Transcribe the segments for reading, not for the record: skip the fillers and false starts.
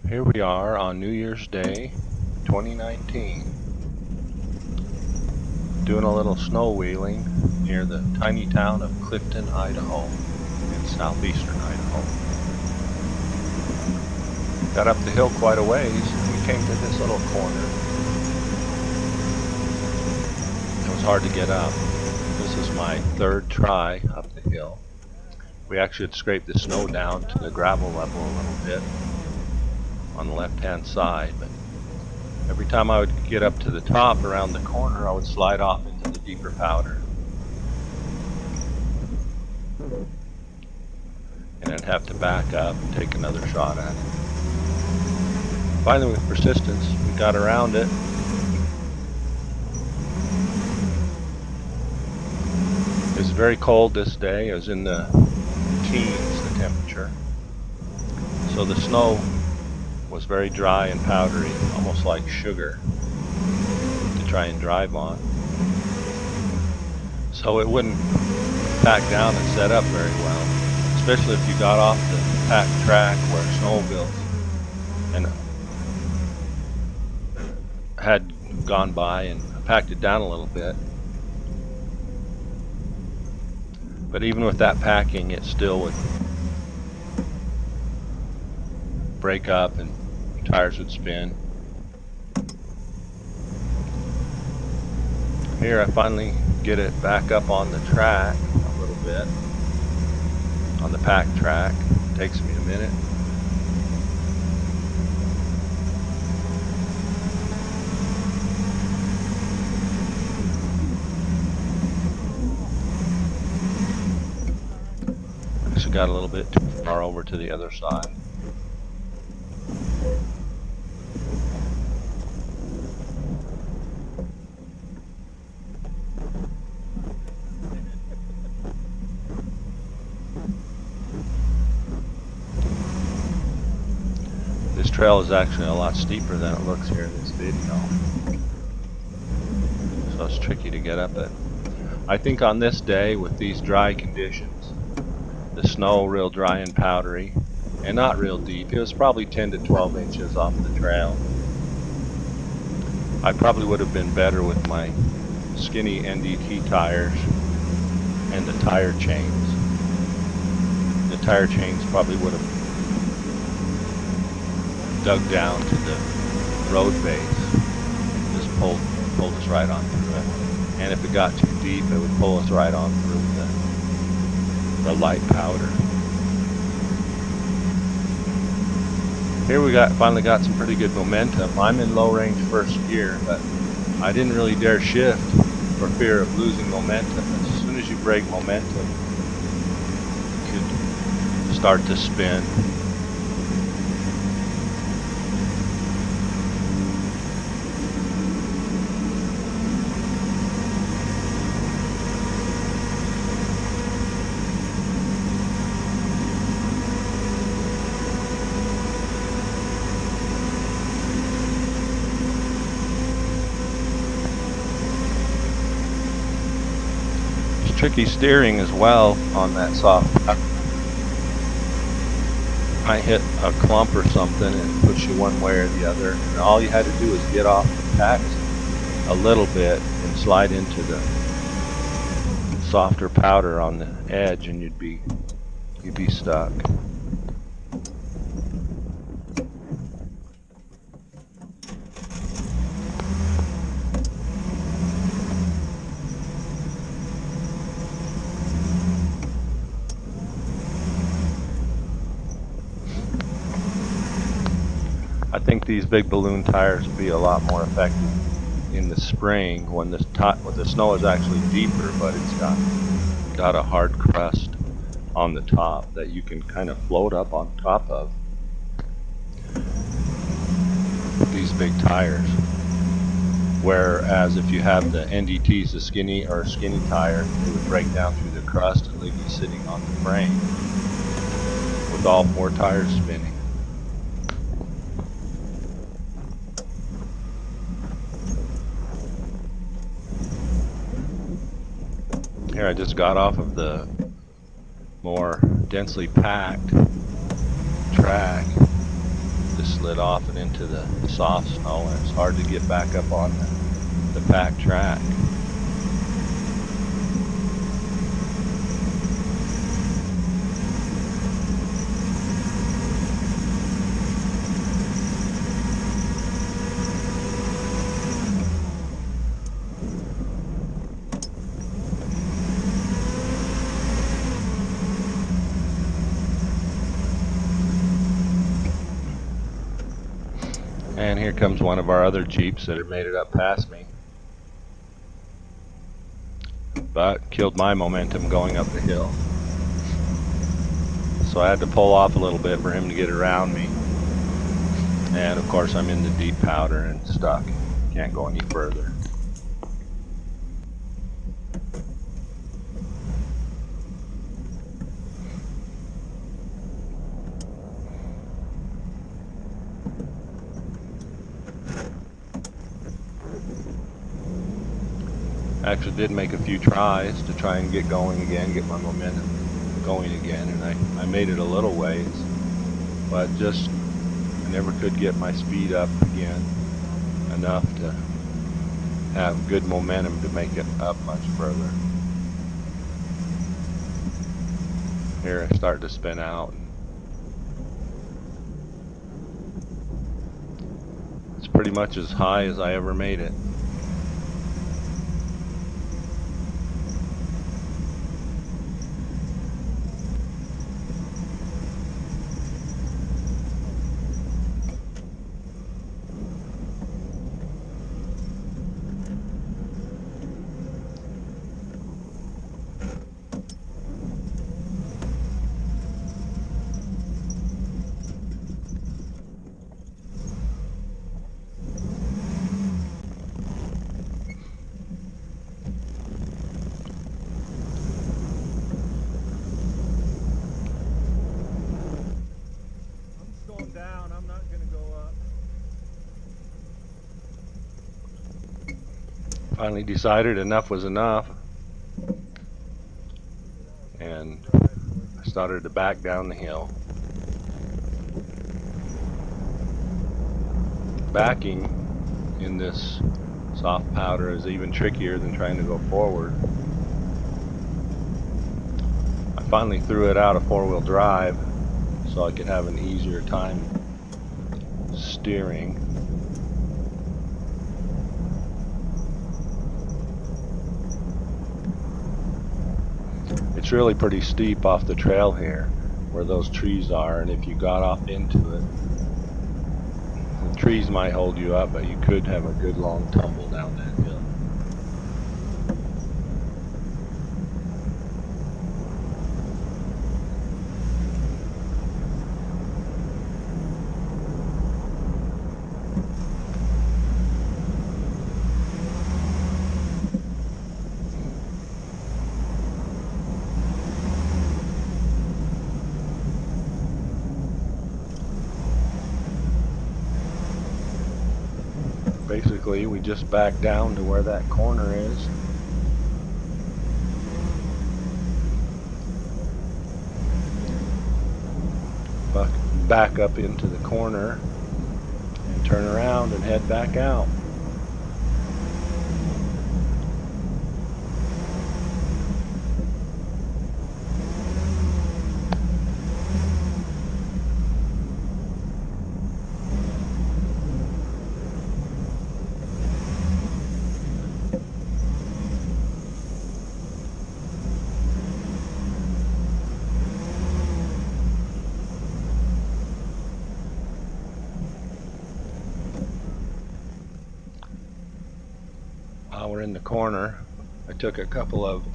Here we are on New Year's Day 2019, doing a little snow wheeling near the tiny town of Clifton, Idaho, in southeastern Idaho. Got up the hill quite a ways, and we came to this little corner. It was hard to get up. This is my third try up the hill. We actually had scraped the snow down to the gravel level a little bit on the left-hand side, but every time I would get up to the top around the corner, I would slide off into the deeper powder. And I'd have to back up and take another shot at it. Finally, with persistence, we got around it. It was very cold this day. It was in the teens, the temperature. So the snow was very dry and powdery, almost like sugar to try and drive on. So it wouldn't pack down and set up very well, especially if you got off the packed track where snowmobiles and had gone by and packed it down a little bit. But even with that packing, it still would break up and tires would spin. Here I finally get it back up on the track a little bit, on the packed track. It takes me a minute. Actually got a little bit too far over to the other side. This trail is actually a lot steeper than it looks here in this video, so it's tricky to get up it. I think on this day, with these dry conditions, the snow real dry and powdery and not real deep, it was probably 10 to 12 inches off the trail. I probably would have been better with my skinny NDT tires and the tire chains. The tire chains probably would have dug down to the road base, just pulled us right on through it. And if it got too deep, it would pull us right on through the light powder. Here we finally got some pretty good momentum. I'm in low range first gear, but I didn't really dare shift for fear of losing momentum. As soon as you break momentum, you could start to spin. Tricky steering as well on that soft. I hit a clump or something and push you one way or the other, and all you had to do was get off the packs a little bit and slide into the softer powder on the edge, and you'd be stuck. I think these big balloon tires would be a lot more effective in the spring when the snow is actually deeper, but it's got a hard crust on the top that you can kind of float up on top of these big tires. Whereas if you have the NDTs, the skinny tire, it would break down through the crust and leave you sitting on the frame with all four tires spinning. Here I just got off of the more densely packed track. This slid off and into the soft snow, and it's hard to get back up on the packed track. And here comes one of our other Jeeps that had made it up past me, but killed my momentum going up the hill. So I had to pull off a little bit for him to get around me. And of course I'm in the deep powder and stuck. Can't go any further. I actually did make a few tries to try and get going again, get my momentum going again, and I made it a little ways, but just I never could get my speed up again enough to have good momentum to make it up much further. Here I start to spin out. It's pretty much as high as I ever made it. Down, I'm not going to go up. Finally decided enough was enough, and I started to back down the hill. Backing in this soft powder is even trickier than trying to go forward. I finally threw it out of four-wheel drive so I could have an easier time steering. It's really pretty steep off the trail here where those trees are, and if you got off into it, the trees might hold you up, but you could have a good long tumble down that hill. Basically, we just back down to where that corner is. Back up into the corner and turn around and head back out. While we're in the corner, I took a couple of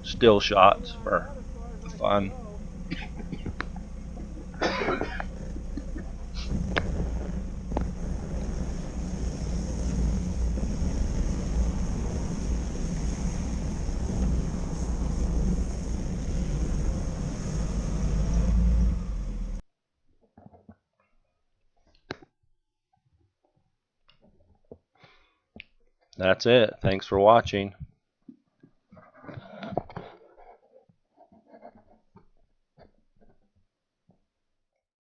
still shots for fun. That's it. Thanks for watching.